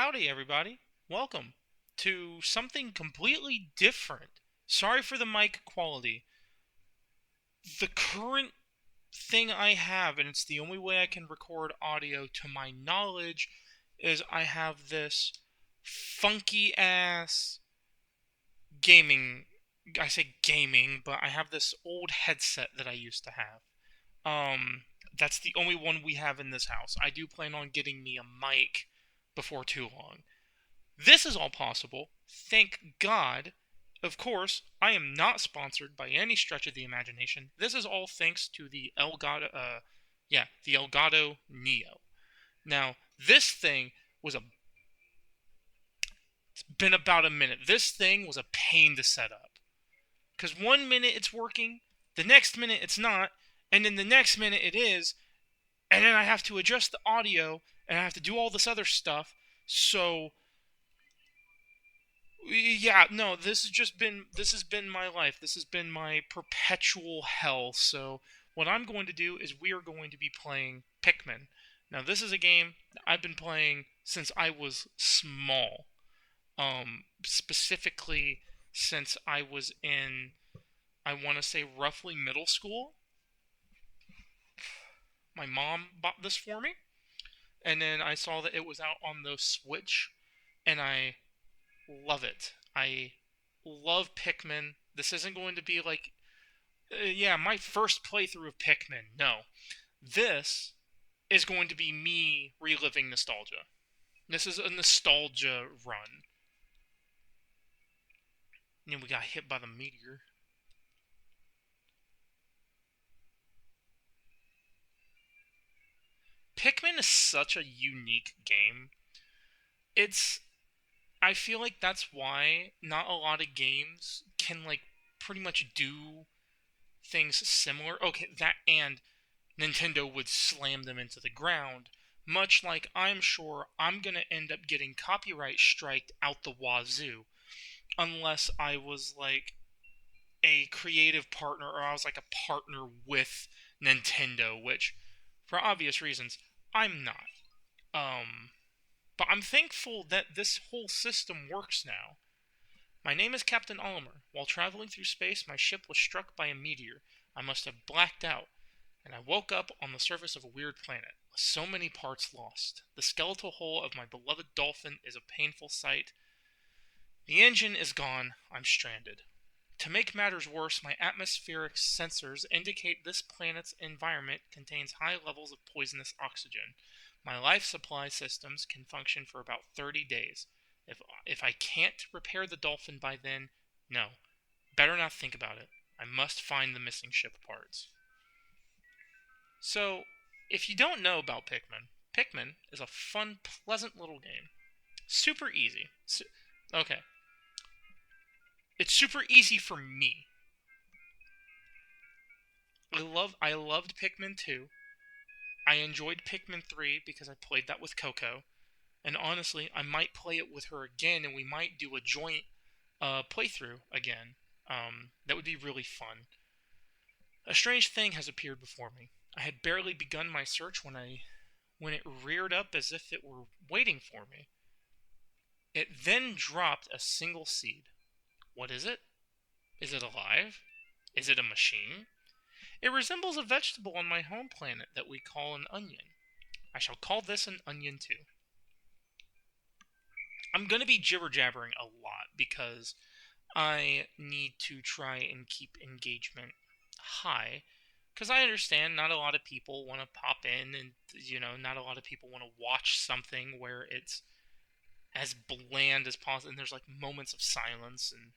Howdy, everybody. Welcome to something completely different. Sorry for the mic quality. The current thing I have, and it's the only way I can record audio to my knowledge, is I have this funky ass gaming. I say gaming, but I have this old headset that I used to have. That's the only one we have in this house. I do plan on getting me a mic before too long. This is all possible, thank God. Of course, I am not sponsored by any stretch of the imagination. This is all thanks to the the Elgato Neo. Now, this thing was a, it's been about a minute. This thing was a pain to set up. Because one minute it's working, the next minute it's not, and then the next minute it is, and then I have to adjust the audio, and I have to do all this other stuff, so yeah, no, this has been my life. This has been my perpetual hell. So what I'm going to do is we are going to be playing Pikmin. Now this is a game I've been playing since I was small. Specifically since I was in, I want to say, roughly middle school. My mom bought this for me, and then I saw that it was out on the Switch, and I love it. I love Pikmin. This isn't going to be like, yeah, my first playthrough of Pikmin. No. This is going to be me reliving nostalgia. This is a nostalgia run. And we got hit by the meteor. Pikmin is such a unique game. It's I feel like that's why not a lot of games can like pretty much do things similar. Okay, that and Nintendo would slam them into the ground, much like I'm sure I'm going to end up getting copyright striked out the wazoo, unless I was like a creative partner or I was like a partner with Nintendo, which, for obvious reasons, I'm not. Um, but I'm thankful that this whole system works now. My name is Captain Olimer. While traveling through space, my ship was struck by a meteor. I must have blacked out, and I woke up on the surface of a weird planet, with so many parts lost. The skeletal hull of my beloved dolphin is a painful sight. The engine is gone. I'm stranded. To make matters worse, my atmospheric sensors indicate this planet's environment contains high levels of poisonous oxygen. My life supply systems can function for about 30 days. If I can't repair the dolphin by then, no. Better not think about it. I must find the missing ship parts. So, if you don't know about Pikmin, Pikmin is a fun, pleasant little game. Super easy. Okay. It's super easy for me. I loved Pikmin 2. I enjoyed Pikmin 3 because I played that with Coco. And honestly, I might play it with her again, and we might do a joint playthrough again. That would be really fun. A strange thing has appeared before me. I had barely begun my search when it reared up as if it were waiting for me. It then dropped a single seed. What is it? Is it alive? Is it a machine? It resembles a vegetable on my home planet that we call an onion. I shall call this an onion too. I'm going to be jibber-jabbering a lot because I need to try and keep engagement high. Because I understand not a lot of people want to pop in and, not a lot of people want to watch something where it's as bland as possible and there's like moments of silence and,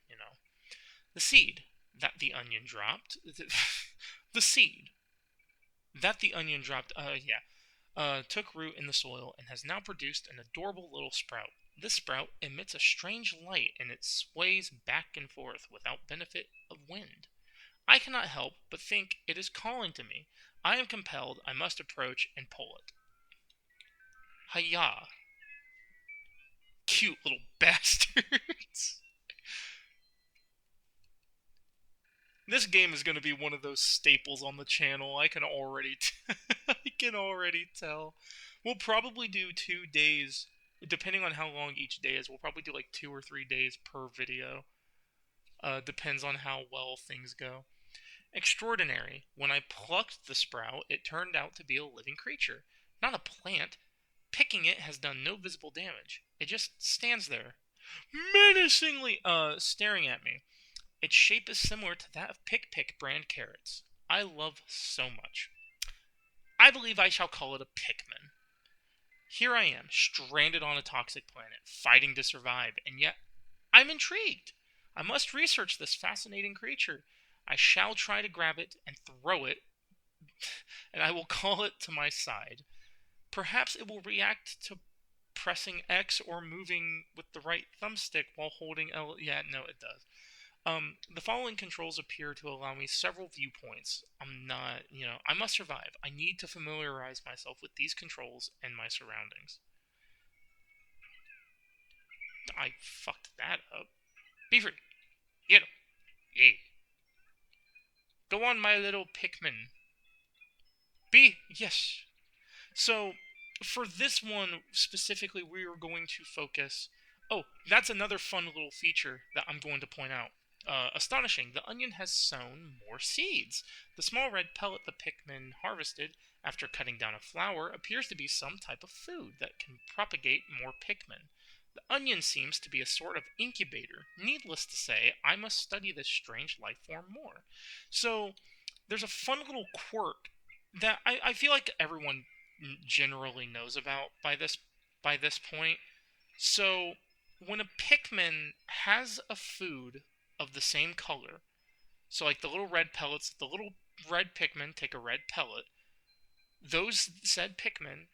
The seed that the onion dropped. The seed that the onion dropped, took root in the soil and has now produced an adorable little sprout. This sprout emits a strange light and it sways back and forth without benefit of wind. I cannot help but think it is calling to me. I am compelled, I must approach and pull it. Hiya! Cute little bastards! This game is going to be one of those staples on the channel. I can already I can already tell. We'll probably do 2 days depending on how long each day is, we'll probably do like 2 or 3 days per video. Depends on how well things go. Extraordinary. When I plucked the sprout, it turned out to be a living creature, not a plant. Picking it has done no visible damage. It just stands there, menacingly, staring at me. Its shape is similar to that of Pick brand carrots. I love so much. I believe I shall call it a Pikmin. Here I am, stranded on a toxic planet, fighting to survive, and yet I'm intrigued. I must research this fascinating creature. I shall try to grab it and throw it, and I will call it to my side. Perhaps it will react to pressing X or moving with the right thumbstick while holding L. Yeah, no, it does. The following controls appear to allow me several viewpoints. I'm not, I must survive. I need to familiarize myself with these controls and my surroundings. I fucked that up. Be free. Get him. Yeah. Go on, my little Pikmin. Yes. So, for this one specifically, we are going to focus. Oh, that's another fun little feature that I'm going to point out. Astonishing, the onion has sown more seeds. The small red pellet the Pikmin harvested after cutting down a flower appears to be some type of food that can propagate more Pikmin. The onion seems to be a sort of incubator. Needless to say, I must study this strange life form more. So, there's a fun little quirk that I feel like everyone generally knows about by this point. So when a Pikmin has a food of the same color, so like the little red pellets, the little red Pikmin take a red pellet. Those said Pikmin,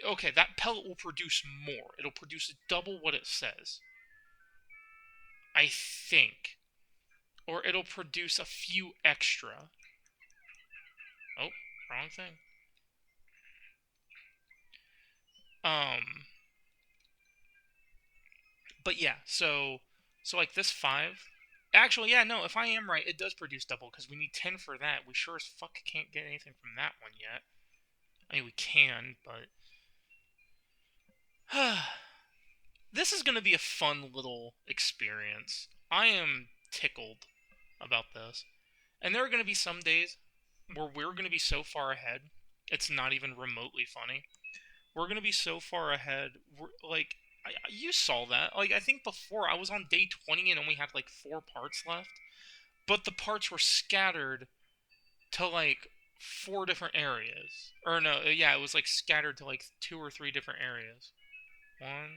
okay, that pellet will produce more. It'll produce double what it says, I think, or it'll produce a few extra. Oh, wrong thing. Um, but yeah, so like this 5. Actually, yeah, no, if I am right, it does produce double because we need 10 for that. We sure as fuck can't get anything from that one yet. I mean, we can, but this is going to be a fun little experience. I am tickled about this. And there are going to be some days where we're going to be so far ahead, it's not even remotely funny. We're going to be so far ahead. Like, you saw that. Like, I think before I was on day 20 and only had like 4 parts left. But the parts were scattered to like 4 different areas. Or no, yeah, it was like scattered to like 2 or 3 different areas. One.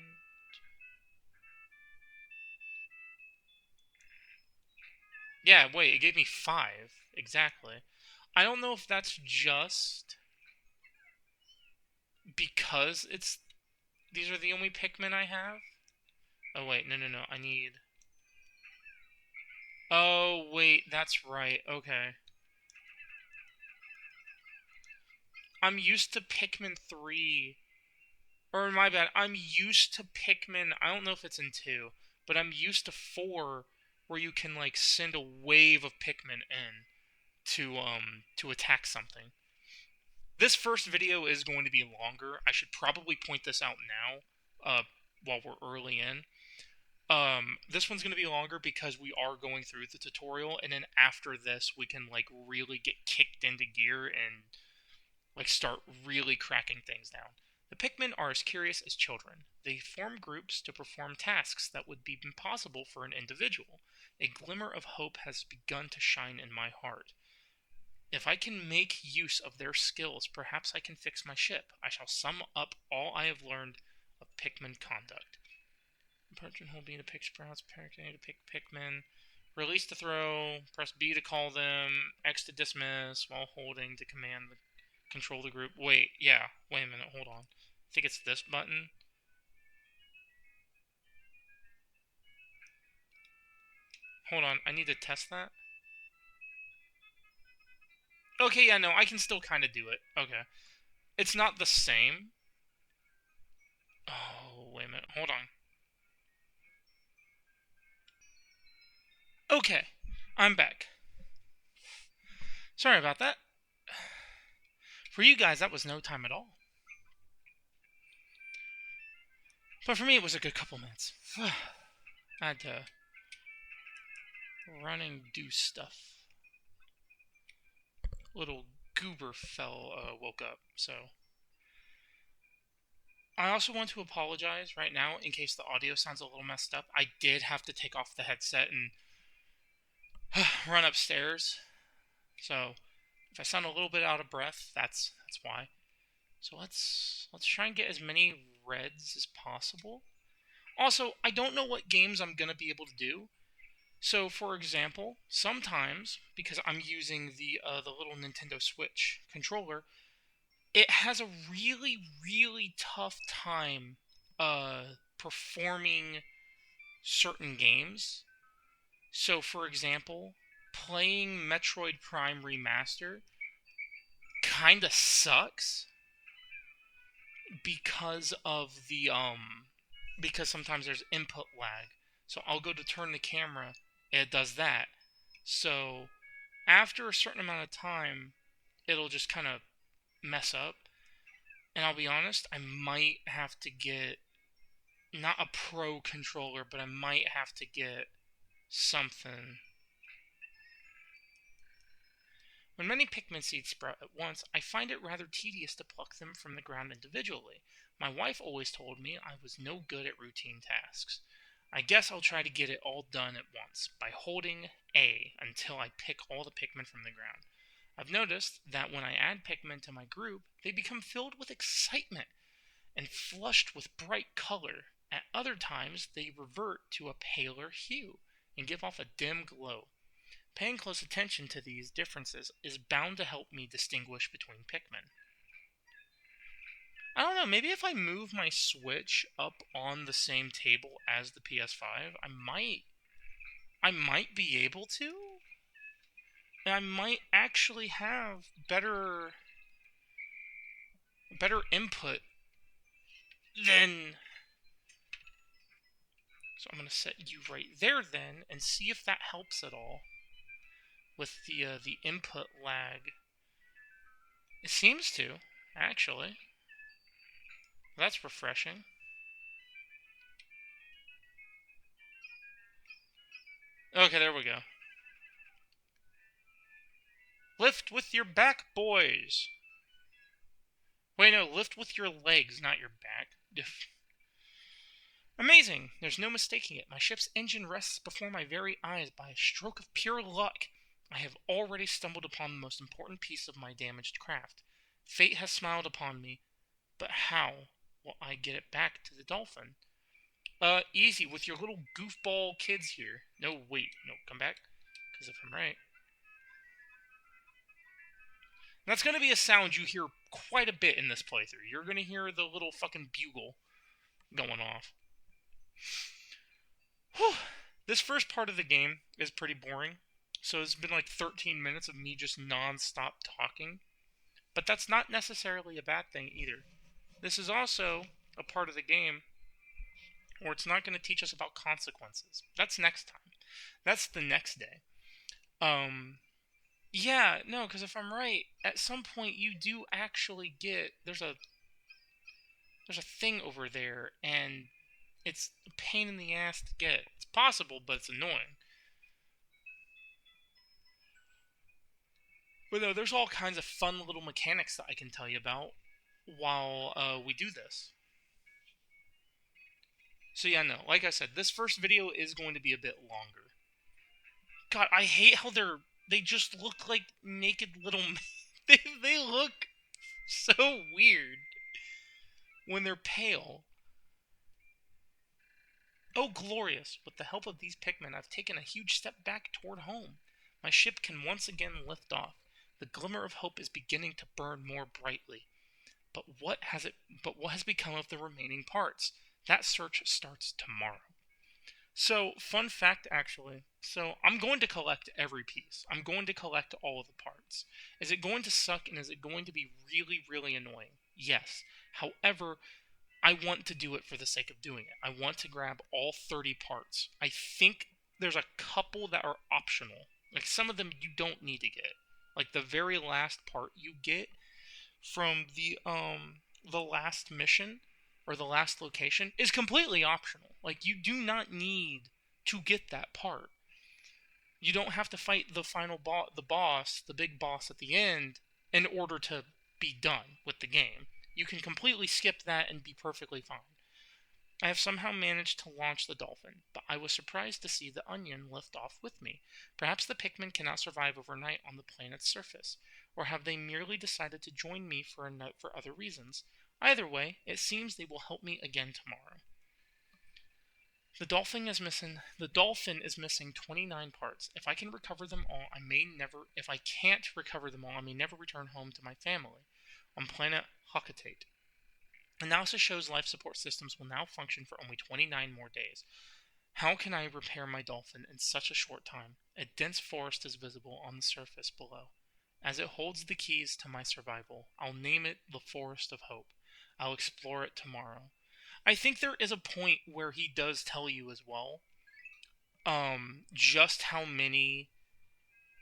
Yeah, wait, it gave me 5. Exactly. I don't know if that's just because these are the only Pikmin I have. Oh wait, no, I need. Oh wait, that's right. Okay. I'm used to Pikmin 3. Or my bad, I'm used to Pikmin. I don't know if it's in 2, but I'm used to 4 where you can like send a wave of Pikmin in to attack something. This first video is going to be longer. I should probably point this out now, while we're early in. This one's going to be longer because we are going through the tutorial, and then after this, we can like really get kicked into gear and like start really cracking things down. The Pikmin are as curious as children. They form groups to perform tasks that would be impossible for an individual. A glimmer of hope has begun to shine in my heart. If I can make use of their skills, perhaps I can fix my ship. I shall sum up all I have learned of Pikmin conduct. Approach and hold B to pick sprouts, parent A to pick Pikmin. Release to throw, press B to call them, X to dismiss, while holding to control the group. Wait, yeah, wait a minute, hold on. I think it's this button. Hold on, I need to test that. Okay, yeah, no, I can still kind of do it. Okay. It's not the same. Oh, wait a minute, hold on. Okay, I'm back. Sorry about that. For you guys, that was no time at all. But for me, it was a good couple minutes. I had to run and do stuff. Little goober woke up, so. I also want to apologize right now in case the audio sounds a little messed up. I did have to take off the headset and run upstairs. So if I sound a little bit out of breath, that's why. So let's try and get as many reds as possible. Also, I don't know what games I'm gonna be able to do. So, for example, sometimes because I'm using the little Nintendo Switch controller, it has a really tough time performing certain games. So, for example, playing Metroid Prime Remaster kind of sucks because of because sometimes there's input lag. So I'll go to turn the camera, and it does that. So after a certain amount of time, it'll just kind of mess up. And I'll be honest, I might have to get not a pro controller, but I might have to get something. When many Pikmin seeds sprout at once, I find it rather tedious to pluck them from the ground individually. My wife always told me I was no good at routine tasks. I guess I'll try to get it all done at once by holding A until I pick all the Pikmin from the ground. I've noticed that when I add Pikmin to my group, they become filled with excitement and flushed with bright color. At other times, they revert to a paler hue and give off a dim glow. Paying close attention to these differences is bound to help me distinguish between Pikmin. I don't know, maybe if I move my Switch up on the same table as the PS5, I might be able to. And I might actually have better input than. So I'm going to set you right there then and see if that helps at all with the input lag. It seems to, actually. That's refreshing. Okay, there we go. Lift with your back, boys. Wait, no, lift with your legs, not your back. Amazing! There's no mistaking it. My ship's engine rests before my very eyes by a stroke of pure luck. I have already stumbled upon the most important piece of my damaged craft. Fate has smiled upon me, but how will I get it back to the dolphin? Easy, with your little goofball kids here. No, wait, no, come back. Because if I'm right. That's going to be a sound you hear quite a bit in this playthrough. You're going to hear the little fucking bugle going off. Whew. This first part of the game is pretty boring. So it's been like 13 minutes of me just non-stop talking. But that's not necessarily a bad thing either. This is also a part of the game where it's not going to teach us about consequences. That's next time. That's the next day. Yeah, no, because if I'm right, at some point you do actually get there's a thing over there, and it's a pain in the ass to get. It's possible, but it's annoying. But no, there's all kinds of fun little mechanics that I can tell you about while we do this. So yeah, no, like I said, this first video is going to be a bit longer. God, I hate how they just look like naked little they look so weird when they're pale. Oh, glorious! With the help of these Pikmin, I've taken a huge step back toward home. My ship can once again lift off. The glimmer of hope is beginning to burn more brightly. But what has become of the remaining parts? That search starts tomorrow. So, fun fact actually. So, I'm going to collect every piece. I'm going to collect all of the parts. Is it going to suck and is it going to be really annoying? Yes. However, I want to do it for the sake of doing it. I want to grab all 30 parts. I think there's a couple that are optional. Like some of them you don't need to get. Like the very last part you get from the last mission. or the last location is completely optional. Like, you do not need to get that part. You don't have to fight the final boss, the big boss at the end, in order to be done with the game. You can completely skip that and be perfectly fine. I have somehow managed to launch the dolphin, but I was surprised to see the onion lift off with me. Perhaps the Pikmin cannot survive overnight on the planet's surface, or have they merely decided to join me for a night for other reasons? Either way, it seems they will help me again tomorrow. The dolphin is missing 29 parts. If I can recover them all, if I can't recover them all, I may never return home to my family on planet Hakatate. Analysis shows life support systems will now function for only 29 more days. How can I repair my dolphin in such a short time? A dense forest is visible on the surface below. As it holds the keys to my survival, I'll name it the Forest of Hope. I'll explore it tomorrow. I think there is a point where he does tell you as well, just how many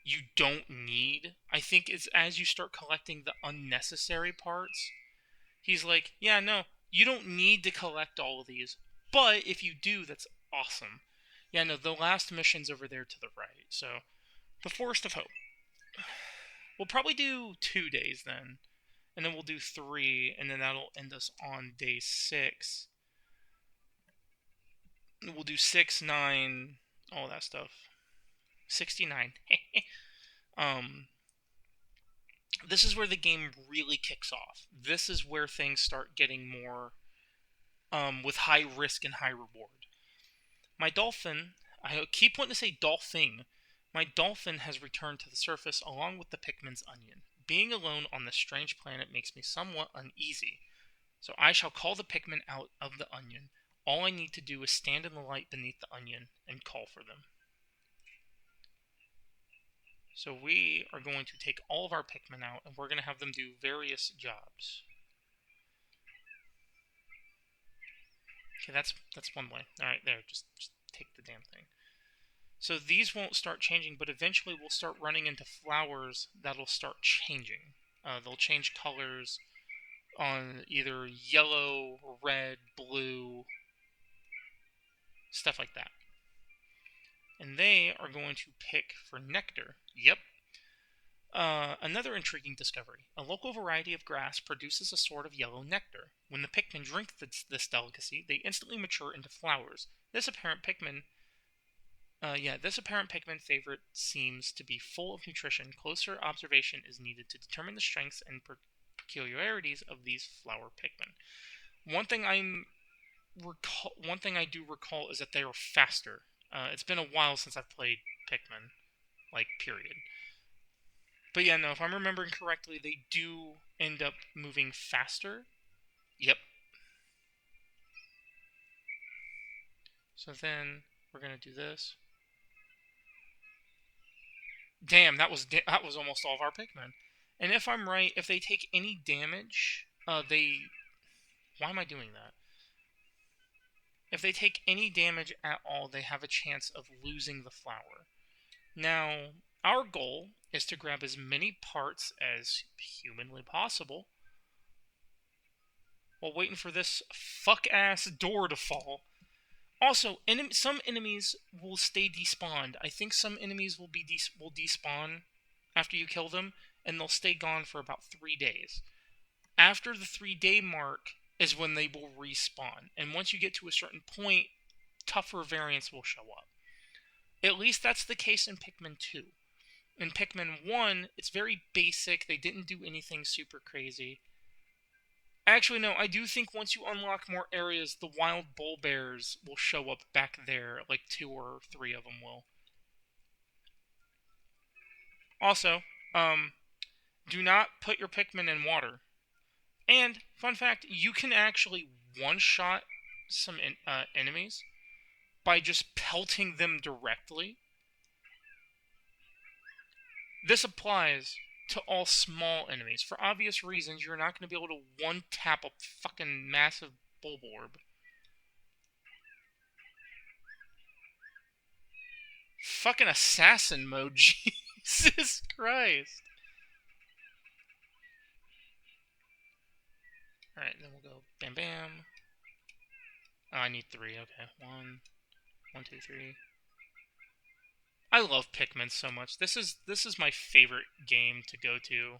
you don't need. I think it's as you start collecting the unnecessary parts, he's like, yeah, no, you don't need to collect all of these, but if you do, that's awesome. Yeah, no, the last mission's over there to the right, so the Forest of Hope. We'll probably do 2 days then, and then we'll do 3, and then that'll end us on day 6. We'll do 6, 9, all that stuff. 69. This is where the game really kicks off. This is where things start getting more with high risk and high reward. My dolphin, I keep wanting to say dolphin. My dolphin has returned to the surface along with the Pikmin's onion. Being alone on this strange planet makes me somewhat uneasy. So I shall call the Pikmin out of the onion. All I need to do is stand in the light beneath the onion and call for them. So we are going to take all of our Pikmin out, and we're going to have them do various jobs. Okay, that's one way. Alright, there, just take the damn thing. So these won't start changing, but eventually we'll start running into flowers that'll start changing. They'll change colors on either yellow, red, blue, stuff like that. And they are going to pick for nectar. Yep. Another intriguing discovery. A local variety of grass produces a sort of yellow nectar. When the Pikmin drink this delicacy, they instantly mature into flowers. This apparent Pikmin favorite seems to be full of nutrition. Closer observation is needed to determine the strengths and peculiarities of these flower Pikmin. One thing I do recall is that they are faster. It's been a while since I've played Pikmin, period. But yeah, no, if I'm remembering correctly, they do end up moving faster. Yep. So then we're gonna do this. Damn, that was almost all of our Pikmin. And if I'm right, if they take any damage, why am I doing that? If they take any damage at all, they have a chance of losing the flower. Now, our goal is to grab as many parts as humanly possible while waiting for this fuck-ass door to fall. Also, some enemies will stay despawned. I think some enemies will despawn after you kill them, and they'll stay gone for about 3 days. After the 3-day mark is when they will respawn, and once you get to a certain point, tougher variants will show up. At least that's the case in Pikmin 2. In Pikmin 1, it's very basic. They didn't do anything super crazy. Actually, no, I do think once you unlock more areas, the wild bull bears will show up back there. 2 or 3 of them will. Also, do not put your Pikmin in water. And, fun fact, you can actually one-shot some enemies by just pelting them directly. This applies to all small enemies. For obvious reasons, you're not going to be able to one-tap a fucking massive Bulborb. Fucking assassin mode, Jesus Christ. Alright, then we'll go bam bam. Oh, I need three. Okay, one, two, three. I love Pikmin so much. This is my favorite game to go to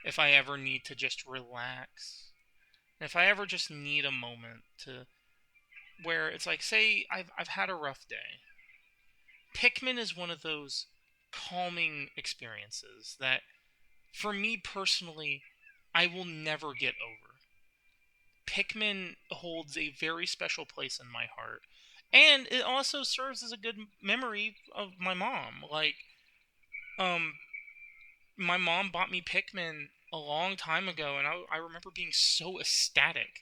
if I ever need to just relax. If I ever just need a moment to where it's like, say I've had a rough day. Pikmin is one of those calming experiences that for me personally I will never get over. Pikmin holds a very special place in my heart. And it also serves as a good memory of my mom. Um, my mom bought me Pikmin a long time ago, and I remember being so ecstatic,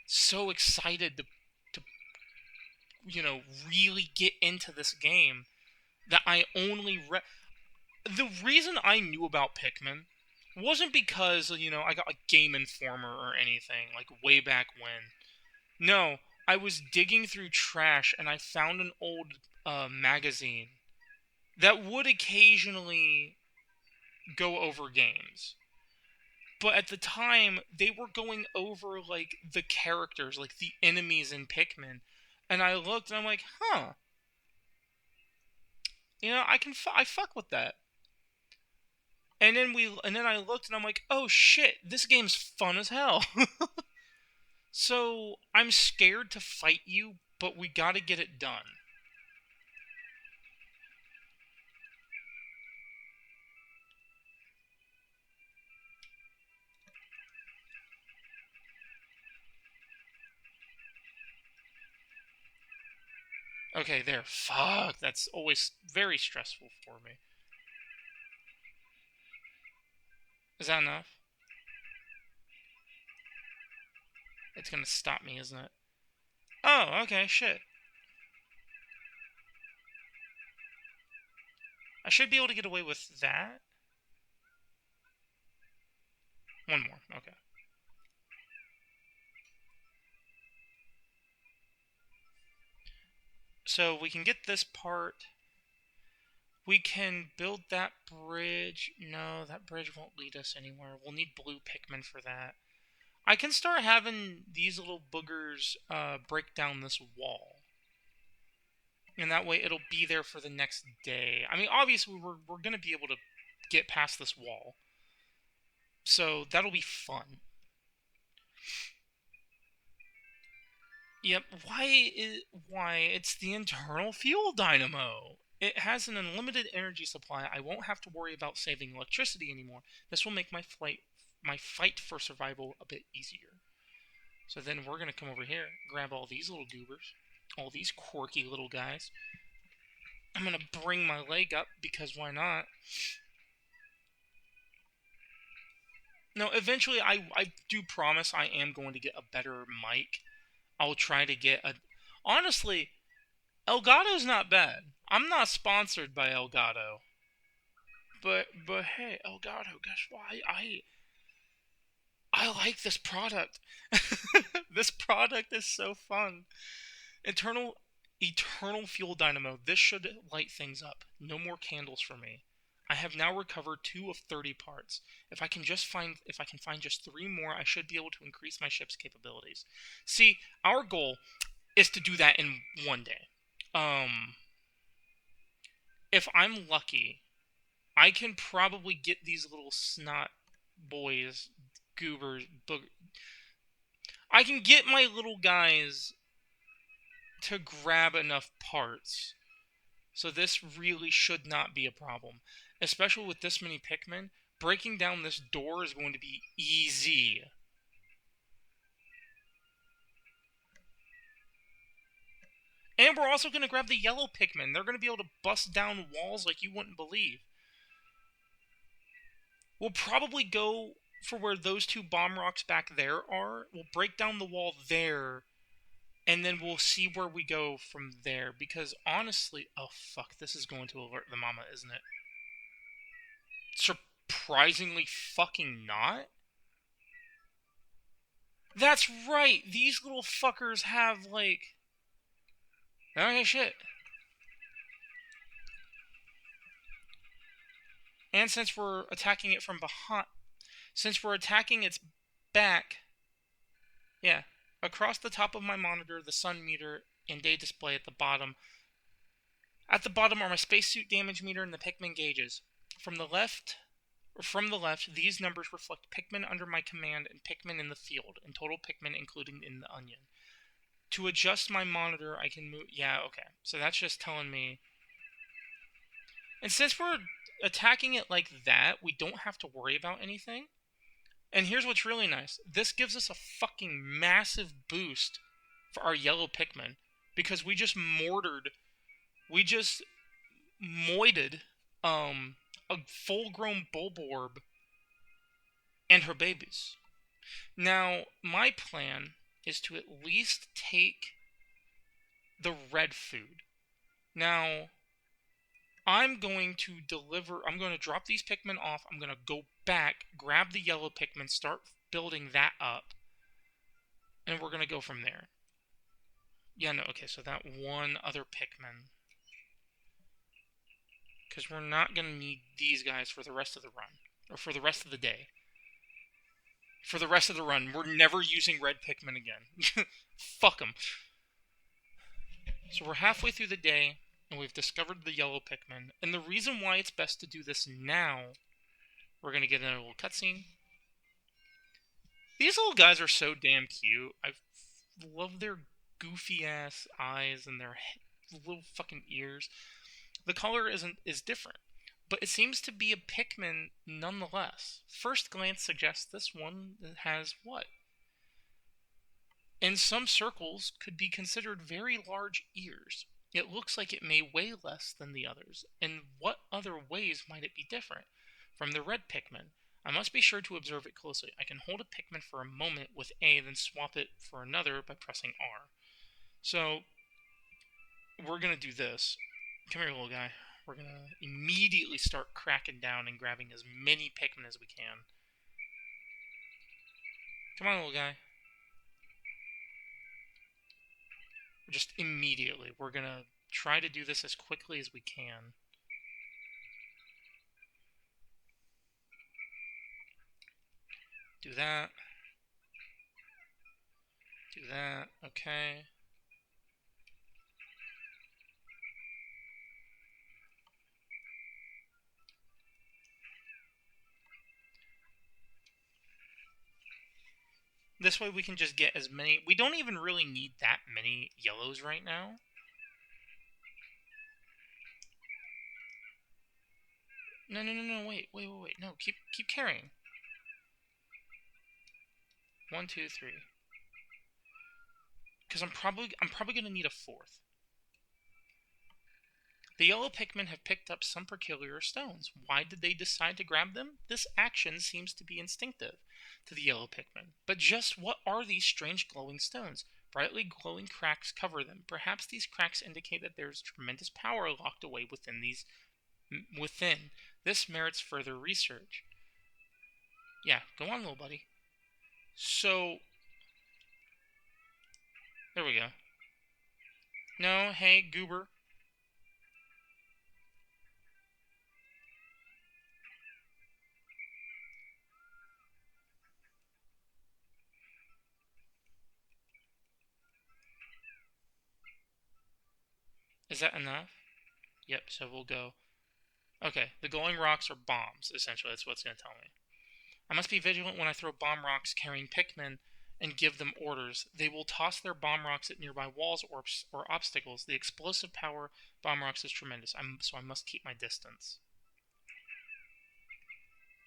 so excited to really get into this game that the reason I knew about Pikmin wasn't because I got like Game Informer or anything like way back when. No, I was digging through trash and I found an old magazine that would occasionally go over games. But at the time, they were going over like the characters, like the enemies in Pikmin, and I looked and I'm like, huh, I fuck with that. And then I looked and I'm like, oh shit, this game's fun as hell. So I'm scared to fight you, but we gotta get it done. Okay, there. Fuck, that's always very stressful for me. Is that enough? It's gonna stop me, isn't it? Oh, okay, shit. I should be able to get away with that. One more, okay. So we can get this part. We can build that bridge. No, that bridge won't lead us anywhere. We'll need blue Pikmin for that. I can start having these little boogers break down this wall. And that way it'll be there for the next day. I mean, obviously we're going to be able to get past this wall. So that'll be fun. Yep, why it's the internal fuel dynamo. It has an unlimited energy supply. I won't have to worry about saving electricity anymore. This will make my fight for survival a bit easier. So then we're gonna come over here, grab all these little goobers, all these quirky little guys. I'm gonna bring my leg up because why not? No, eventually I do promise I am going to get a better mic. I'll try to get a. Honestly, Elgato's not bad. I'm not sponsored by Elgato. But hey, Elgato, guess why? I like this product. This product is so fun. Eternal Eternal Fuel Dynamo. This should light things up. No more candles for me. I have now recovered 2 of 30 parts. If I can find just 3 more, I should be able to increase my ship's capabilities. See, our goal is to do that in one day. If I'm lucky, I can probably get these little snot boys, goobers, I can get my little guys to grab enough parts. So this really should not be a problem. Especially with this many Pikmin, breaking down this door is going to be easy. And we're also going to grab the yellow Pikmin. They're going to be able to bust down walls like you wouldn't believe. We'll probably go for where those 2 bomb rocks back there are. We'll break down the wall there, and then we'll see where we go from there. Because honestly, oh fuck, this is going to alert the mama, isn't it? Surprisingly fucking not. That's right. These little fuckers have like. Okay, shit. And since we're attacking it from behind, since we're attacking its back, yeah. Across the top of my monitor, the sun meter and day display at the bottom. At the bottom are my spacesuit damage meter and the Pikmin gauges. From the left, these numbers reflect Pikmin under my command and Pikmin in the field, and total Pikmin including in the onion. To adjust my monitor, I can move... Yeah, okay. So that's just telling me... And since we're attacking it like that, we don't have to worry about anything. And here's what's really nice. This gives us a fucking massive boost for our yellow Pikmin. Because we just moided a full-grown Bulborb and her babies. Now, my plan is to at least take the red food. Now, I'm going to drop these Pikmin off. I'm going to go back, grab the yellow Pikmin, start building that up, and we're going to go from there. Yeah, no, okay, so that one other Pikmin. Because we're not going to need these guys for the rest of the run. Or for the rest of the day. For the rest of the run, we're never using red Pikmin again. Fuck them. So we're halfway through the day, and we've discovered the yellow Pikmin. And the reason why it's best to do this now, we're going to get another little cutscene. These little guys are so damn cute. I love their goofy-ass eyes and their little fucking ears. The color is different, but it seems to be a Pikmin nonetheless. First glance suggests this one has what? In some circles, could be considered very large ears. It looks like it may weigh less than the others. In what other ways might it be different from the red Pikmin? I must be sure to observe it closely. I can hold a Pikmin for a moment with A, then swap it for another by pressing R. So, we're going to do this. Come here, little guy. We're going to immediately start cracking down and grabbing as many Pikmin as we can. Come on, little guy. Just immediately. We're going to try to do this as quickly as we can. Do that. Do that. Okay. This way we can just get as many... We don't even really need that many yellows right now. No, wait. No, keep carrying. 1, 2, 3. Because I'm probably gonna need a fourth. The yellow Pikmin have picked up some peculiar stones. Why did they decide to grab them? This action seems to be instinctive to the yellow Pikmin. But just what are these strange glowing stones? Brightly glowing cracks cover them. Perhaps these cracks indicate that there is tremendous power locked away within. This merits further research. Yeah, go on, little buddy. So, there we go. No, hey, goober. Is that enough? Yep, so we'll go. Okay, the glowing rocks are bombs, essentially. That's what it's going to tell me. I must be vigilant when I throw bomb rocks carrying Pikmin and give them orders. They will toss their bomb rocks at nearby walls or obstacles. The explosive power bomb rocks is tremendous, so I must keep my distance.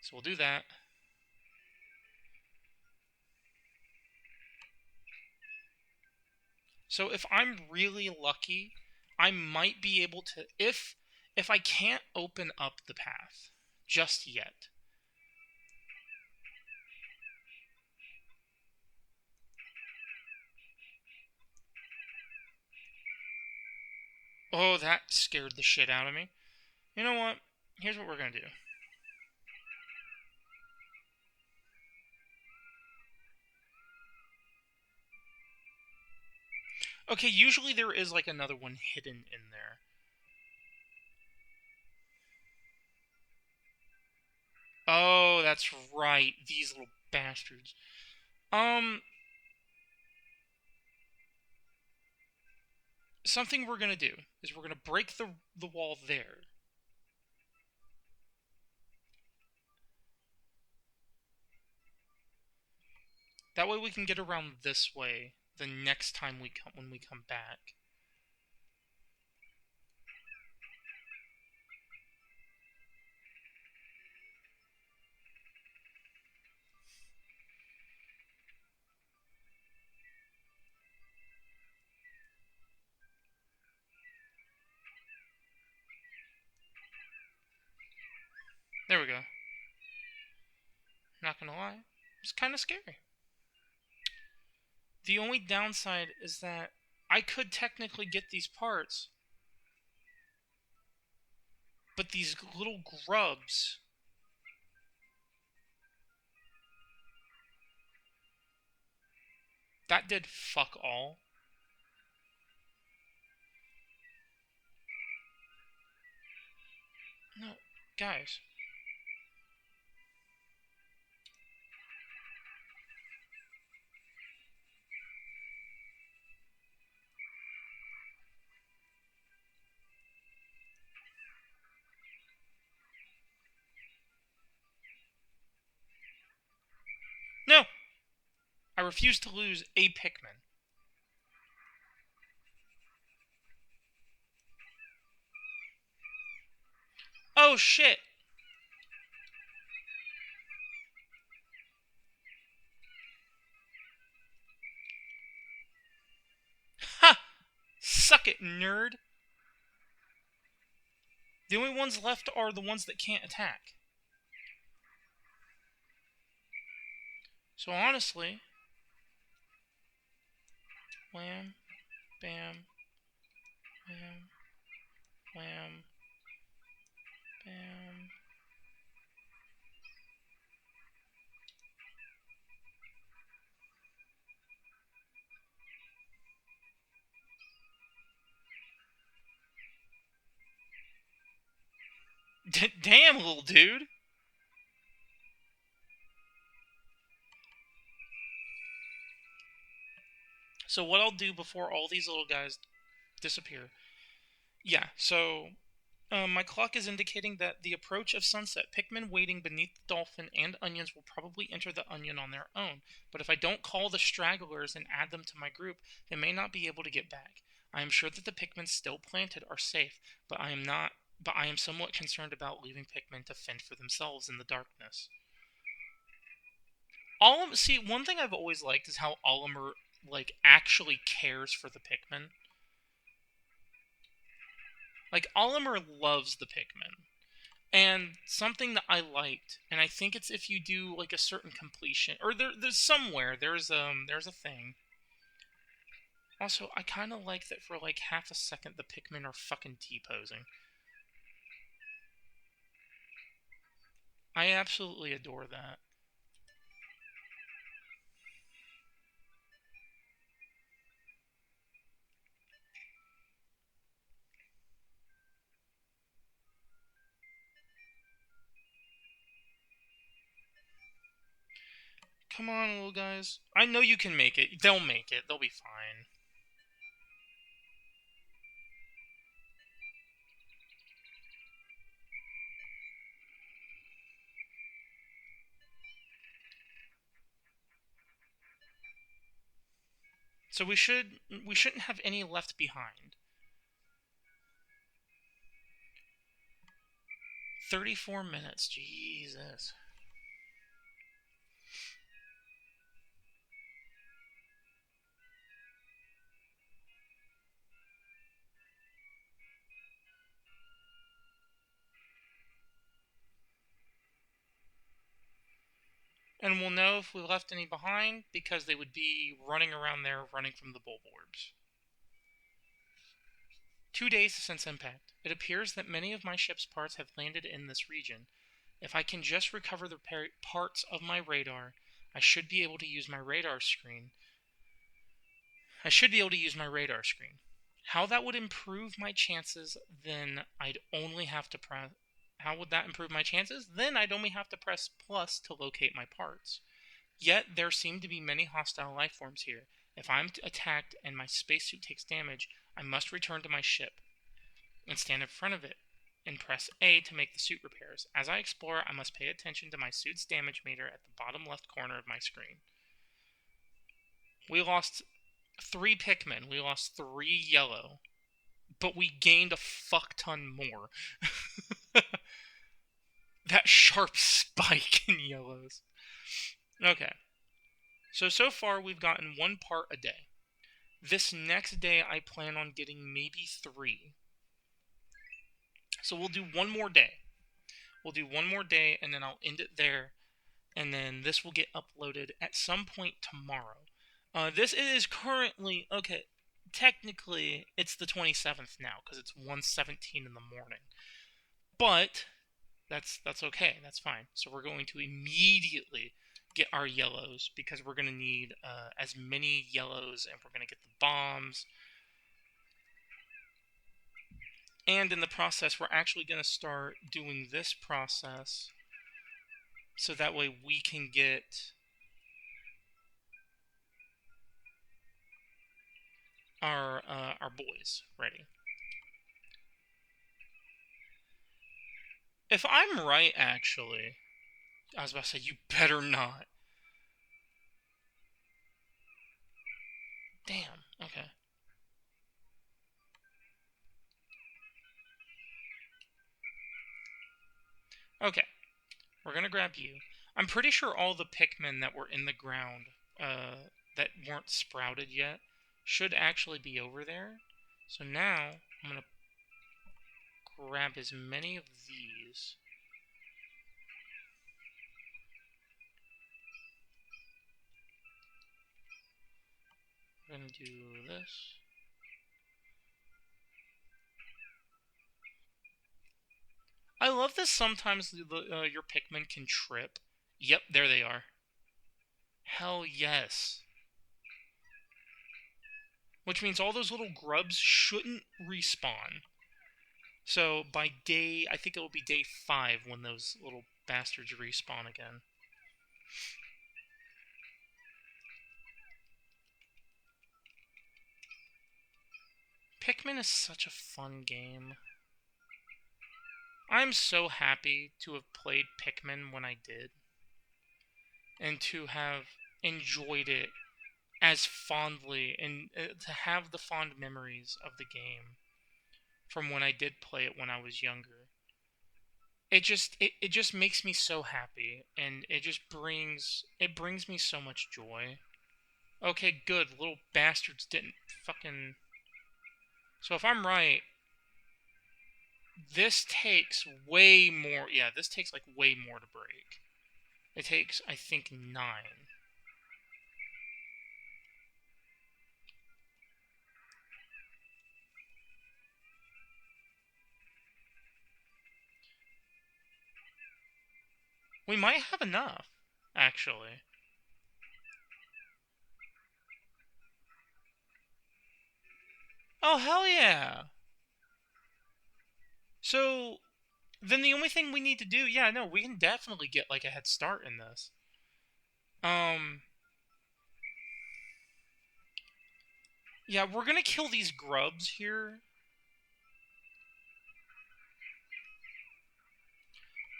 So we'll do that. So if I'm really lucky, I might be able to... If I can't open up the path just yet... Oh, that scared the shit out of me. You know what? Here's what we're going to do. Okay, usually there is like another one hidden in there. Oh, that's right. These little bastards. something we're gonna do is we're gonna break the wall there. That way we can get around this way the next time when we come back. There we go. Not gonna lie, it's kind of scary. The only downside is that I could technically get these parts, but these little grubs. That did fuck all. No, guys. No! I refuse to lose a Pikmin. Oh shit! Ha! Suck it, nerd! The only ones left are the ones that can't attack. So honestly... Wham, bam, wham, wham, bam... Damn, little dude! So what I'll do before all these little guys disappear... Yeah, so... my clock is indicating that the approach of sunset, Pikmin waiting beneath the dolphin and onions will probably enter the onion on their own. But if I don't call the stragglers and add them to my group, they may not be able to get back. I am sure that the Pikmin still planted are safe, but I am somewhat concerned about leaving Pikmin to fend for themselves in the darkness. See, one thing I've always liked is how Olimer actually cares for the Pikmin. Like Olimer loves the Pikmin. And something that I liked, and I think it's if you do like a certain completion, or there's somewhere there's a thing. Also, I kind of like that for like half a second the Pikmin are fucking T-posing. I absolutely adore that. Come on, little guys. I know you can make it. They'll make it. They'll be fine. So we shouldn't have any left behind. 34 minutes. Jesus. And we'll know if we left any behind because they would be running around there, running from the Bulborbs. 2 days since impact. It appears that many of my ship's parts have landed in this region. If I can just recover the parts of my radar, I should be able to use my radar screen. How that would improve my chances, then I'd only have to press... How would that improve my chances? Then I'd only have to press plus to locate my parts. Yet there seem to be many hostile life forms here. If I'm attacked and my spacesuit takes damage, I must return to my ship and stand in front of it and press A to make the suit repairs. As I explore, I must pay attention to my suit's damage meter at the bottom left corner of my screen. We lost 3 Pikmin. We lost 3 yellow. But we gained a fuck ton more. That sharp spike in yellows. Okay. So far we've gotten 1 part a day. This next day I plan on getting maybe 3. So we'll do 1 more day. We'll do 1 more day and then I'll end it there. And then this will get uploaded at some point tomorrow. This is currently, okay, technically it's the 27th now because it's 1:17 in the morning. But that's okay. That's fine. So we're going to immediately get our yellows because we're going to need as many yellows and we're going to get the bombs. And in the process, we're actually going to start doing this process so that way we can get our boys ready. If I'm right, actually, I was about to say, you better not. Damn, okay. Okay, we're gonna grab you. I'm pretty sure all the Pikmin that were in the ground, that weren't sprouted yet, should actually be over there. So now, I'm gonna grab as many of these. We're gonna do this. I love that sometimes your Pikmin can trip. Yep, there they are. Hell yes. Which means all those little grubs shouldn't respawn. So by day, I think it will be day 5 when those little bastards respawn again. Pikmin is such a fun game. I'm so happy to have played Pikmin when I did. And to have enjoyed it as fondly and to have the fond memories of the game from when I did play it when I was younger. It just makes me so happy and it brings me so much joy. Okay, good. Little bastards didn't fucking. So if I'm right, this takes way more. Yeah, this takes like way more to break. It takes, I think, 9. We might have enough, actually. Oh, hell yeah! So, then the only thing we need to do, yeah, no, we can definitely get, like, a head start in this. Yeah, we're gonna kill these grubs here.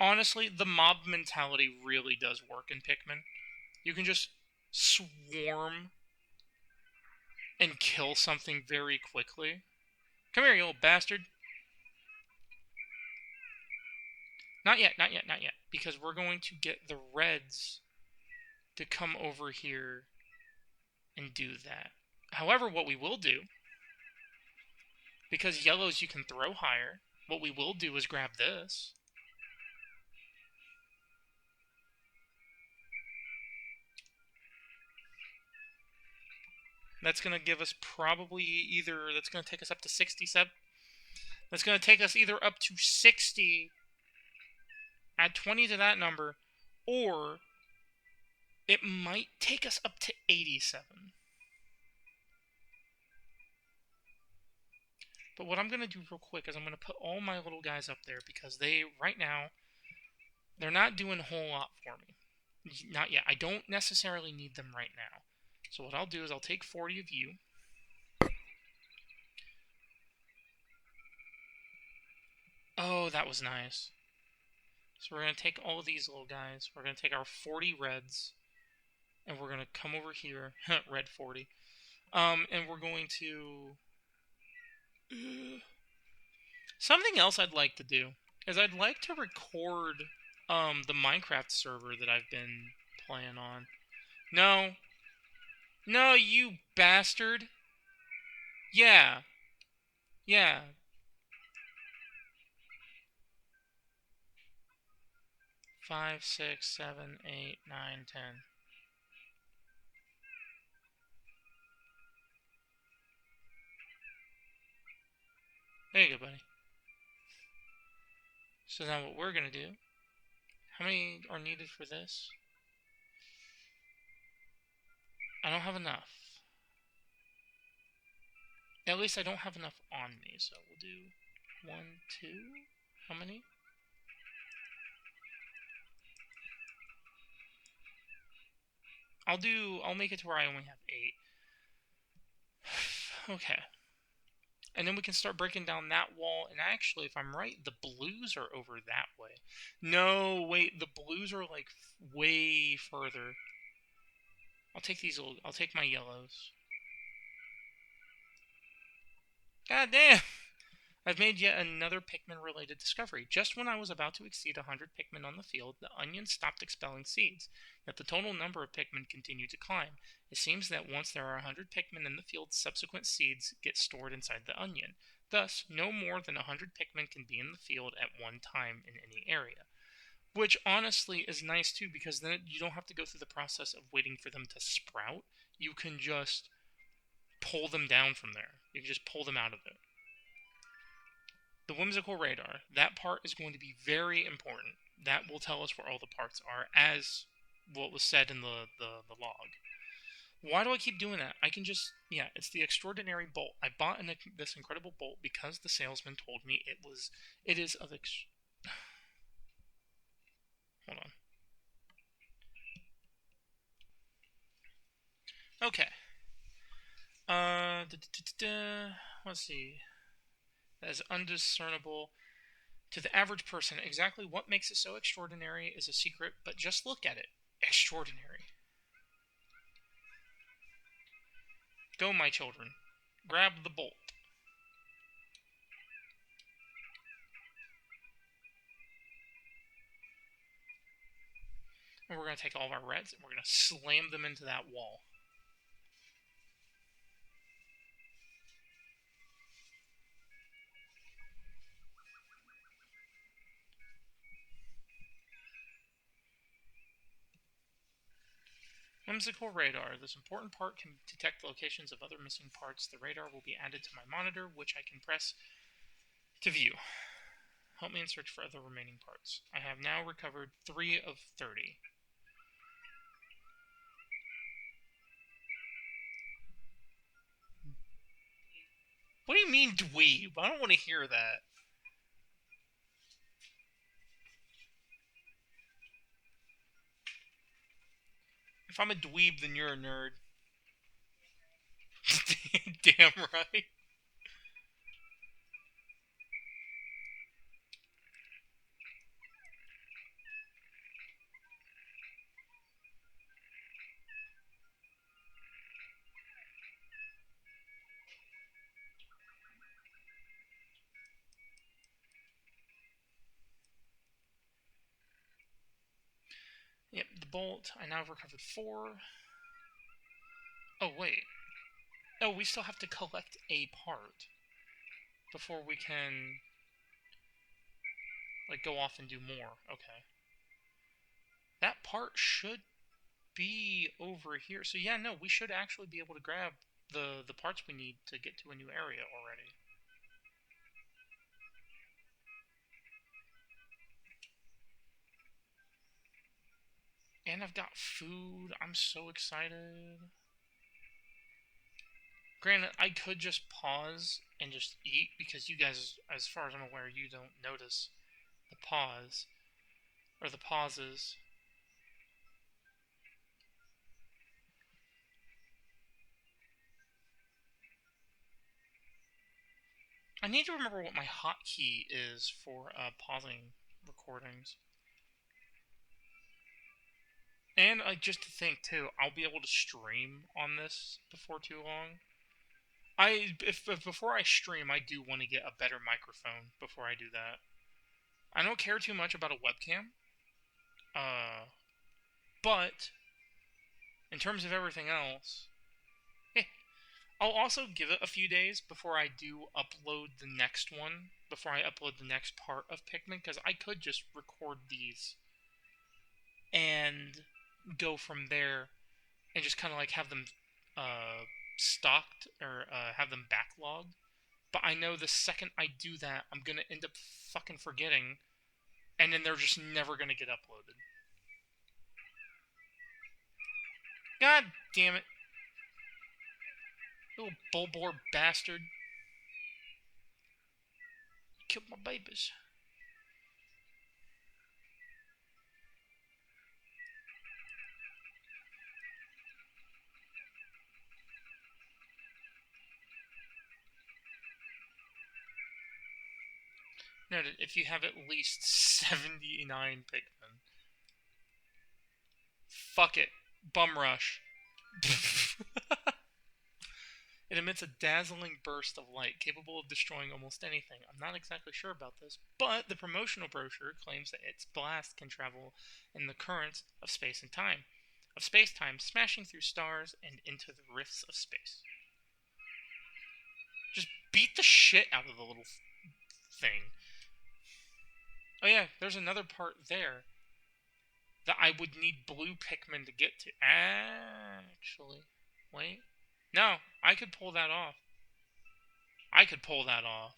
Honestly, the mob mentality really does work in Pikmin. You can just swarm and kill something very quickly. Come here, you little bastard. Not yet, not yet, not yet. Because we're going to get the reds to come over here and do that. However, what we will do, because yellows you can throw higher, what we will do is grab this. That's going to give us probably either, that's going to take us up to 67. That's going to take us either up to 60, add 20 to that number, or it might take us up to 87. But what I'm going to do real quick is I'm going to put all my little guys up there because they, right now, they're not doing a whole lot for me. Not yet. I don't necessarily need them right now. So what I'll do is I'll take 40 of you. Oh, that was nice. So we're going to take all of these little guys. We're going to take our 40 reds. And we're going to come over here. Red 40. And we're going to... Something else I'd like to do is I'd like to record the Minecraft server that I've been playing on. No. No, you bastard. Yeah. Yeah. 5, 6, 7, 8, 9, 10. There you go, buddy. So now what we're going to do... How many are needed for this? I don't have enough. At least I don't have enough on me, so we'll do 1, 2... How many? I'll make it to where I only have 8. Okay. And then we can start breaking down that wall. And actually, if I'm right, the blues are over that way. No, wait, the blues are like way further. I'll take my yellows. God damn! I've made yet another Pikmin-related discovery. Just when I was about to exceed 100 Pikmin on the field, the onion stopped expelling seeds. Yet the total number of Pikmin continued to climb. It seems that once there are 100 Pikmin in the field, subsequent seeds get stored inside the onion. Thus, no more than 100 Pikmin can be in the field at one time in any area. Which honestly is nice too, because then you don't have to go through the process of waiting for them to sprout. You can just pull them down from there. You can just pull them out of it. The whimsical radar, that part is going to be very important. That will tell us where all the parts are, as what was said in the log. Why do I keep doing that? I can just... Yeah, it's the extraordinary bolt. I bought this incredible bolt because the salesman told me it is of... Hold on. Okay. Let's see. That is undiscernible to the average person. Exactly what makes it so extraordinary is a secret, but just look at it. Extraordinary. Go, my children. Grab the bolt. And we're going to take all of our reds and we're going to slam them into that wall. Whimsical radar. This important part can detect the locations of other missing parts. The radar will be added to my monitor, which I can press to view. Help me in search for other remaining parts. I have now recovered 3 of 30. What do you mean, dweeb? I don't want to hear that. If I'm a dweeb, then you're a nerd. Damn right. Yep, the bolt. I now have recovered 4. Oh, wait. Oh, we still have to collect a part before we can, like, go off and do more. Okay. That part should be over here. So yeah, no, we should actually be able to grab the parts we need to get to a new area already. And I've got food. I'm so excited. Granted, I could just pause and just eat because you guys, as far as I'm aware, you don't notice the pause or the pauses. I need to remember what my hotkey is for pausing recordings. And just to think too, I'll be able to stream on this before too long. If before I stream, I do want to get a better microphone before I do that. I don't care too much about a webcam, but in terms of everything else, eh, I'll also give it a few days before I do upload the next one, before I upload the next part of Pikmin, because I could just record these and go from there and just kind of like have them uh, stocked or have them backlogged. But I know the second I do that, I'm gonna end up fucking forgetting, and then they're just never gonna get uploaded. God damn it. Little bullboar bastard. You killed my babies. Noted, if you have at least 79 Pikmin. Fuck it. Bum rush. It emits a dazzling burst of light capable of destroying almost anything. I'm not exactly sure about this, but the promotional brochure claims that its blast can travel in the currents of space and time, smashing through stars and into the rifts of space. Just beat the shit out of the little thing. Oh yeah, there's another part there that I would need blue Pikmin to get to. Actually, wait. No, I could pull that off. I could pull that off.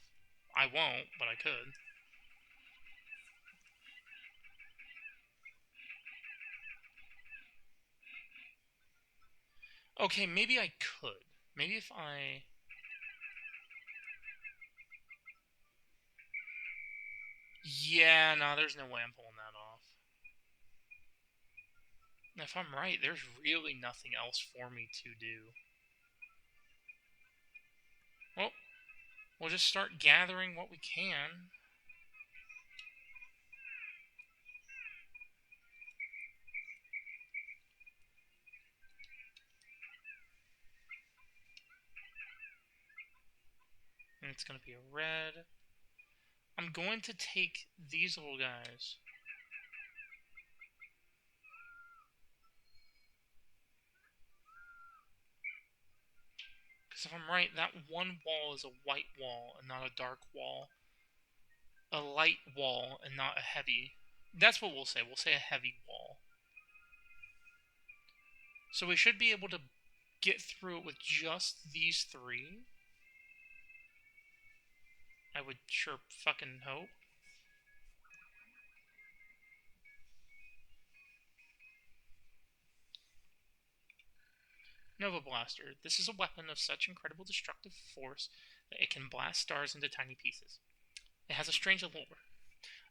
I won't, but I could. Okay, maybe I could. Maybe if I... Yeah, no, there's no way I'm pulling that off. If I'm right, there's really nothing else for me to do. Well, we'll just start gathering what we can. And it's going to be a red. I'm going to take these little guys. Because if I'm right, that one wall is a white wall and not a dark wall. A light wall and not a heavy. That's what we'll say. We'll say a heavy wall. So we should be able to get through it with just these three. I would sure fucking hope. Nova Blaster. This is a weapon of such incredible destructive force that it can blast stars into tiny pieces. It has a strange allure.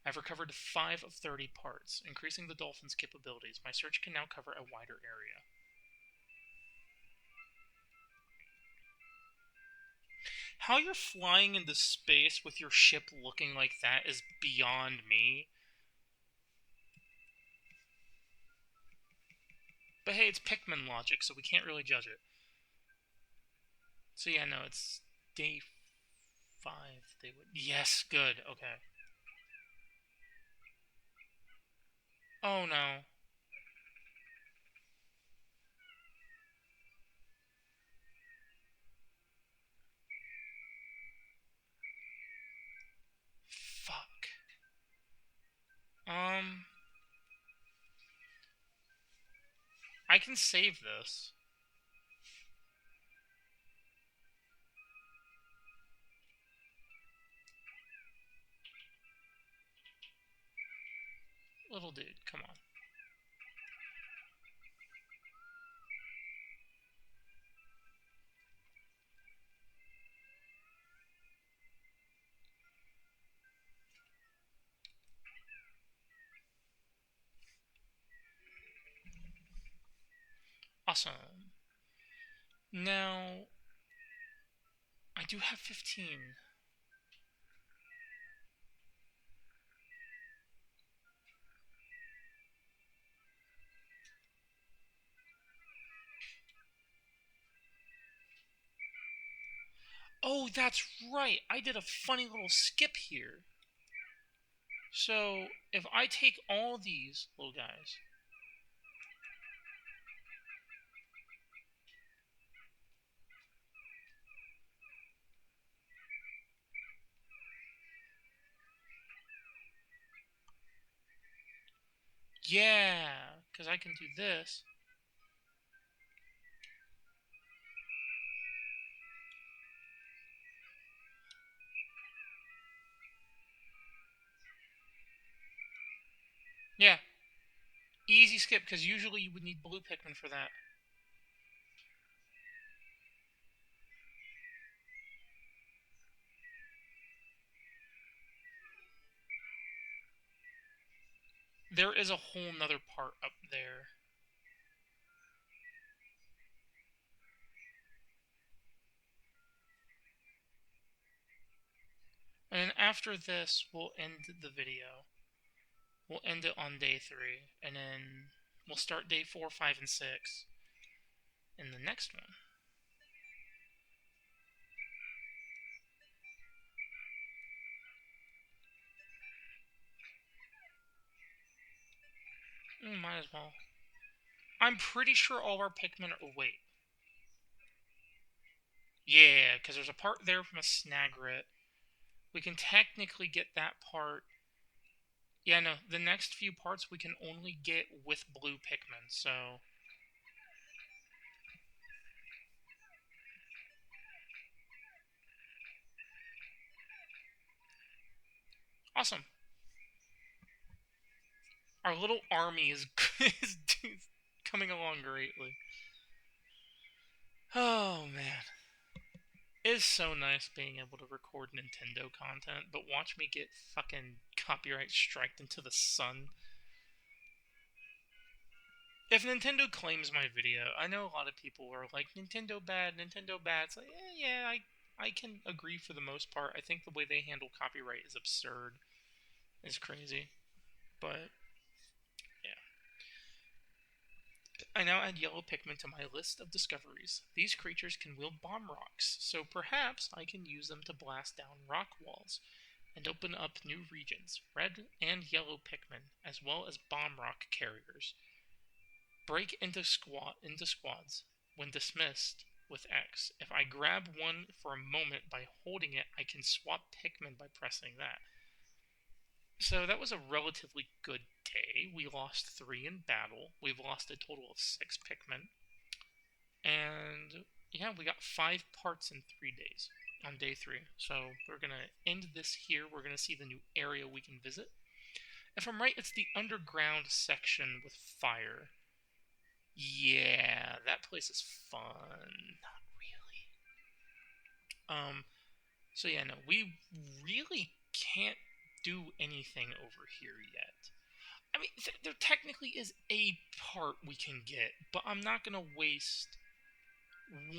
I've recovered 5 of 30 parts, increasing the dolphin's capabilities. My search can now cover a wider area. How you're flying into space with your ship looking like that is beyond me. But hey, it's Pikmin logic, so we can't really judge it. So yeah, no, it's day 5. They would. Yes, good. Okay. Oh no. Fuck. I can save this. Little dude, come on. Awesome. Now, I do have 15. Oh, that's right. I did a funny little skip here. So, if I take all these little guys. Yeah, because I can do this. Yeah, easy skip, because usually you would need blue Pikmin for that. There is a whole nother part up there. And then after this, we'll end the video. We'll end it on day 3. And then we'll start day 4, 5, and 6 in the next one. Might as well. I'm pretty sure all of our Pikmin are... Wait. Yeah, because there's a part there from a Snagrit. We can technically get that part. Yeah, no, the next few parts we can only get with blue Pikmin, so... Awesome. Our little army is, is coming along greatly. Oh, man. It is so nice being able to record Nintendo content, but watch me get fucking copyright striked into the sun. If Nintendo claims my video, I know a lot of people are like, Nintendo bad, Nintendo bad. It's like, yeah, I can agree for the most part. I think the way they handle copyright is absurd. It's crazy. But, yeah. I now add yellow Pikmin to my list of discoveries. These creatures can wield bomb rocks, so perhaps I can use them to blast down rock walls and open up new regions. Red and yellow Pikmin, as well as bomb rock carriers, break into squads when dismissed with X. If I grab one for a moment by holding it, I can swap Pikmin by pressing that. So that was a relatively good day. We lost 3 in battle. We've lost a total of 6 Pikmin. And yeah, we got 5 parts in 3 days on day 3. So we're going to end this here. We're going to see the new area we can visit. If I'm right, it's the underground section with fire. Yeah, that place is fun. Not really. So yeah, no, we really can't do anything over here yet. I mean, there technically is a part we can get, but I'm not gonna waste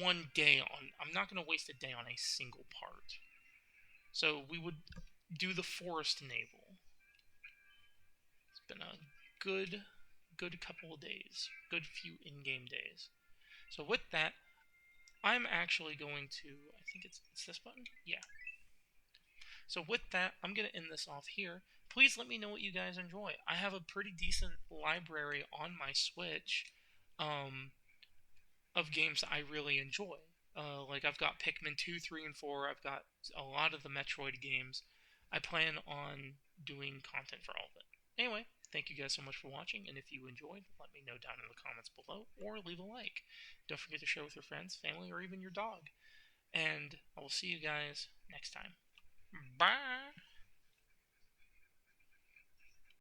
one day on. I'm not gonna waste a day on a single part. So we would do the forest navel. It's been a good couple of days, good few in-game days. So with that, I'm actually going to. I think it's this button. Yeah. So with that, I'm going to end this off here. Please let me know what you guys enjoy. I have a pretty decent library on my Switch um, of games that I really enjoy. Like I've got Pikmin 2, 3, and 4. I've got a lot of the Metroid games. I plan on doing content for all of it. Anyway, thank you guys so much for watching, and if you enjoyed, let me know down in the comments below, or leave a like. Don't forget to share with your friends, family, or even your dog. And I will see you guys next time. Bye!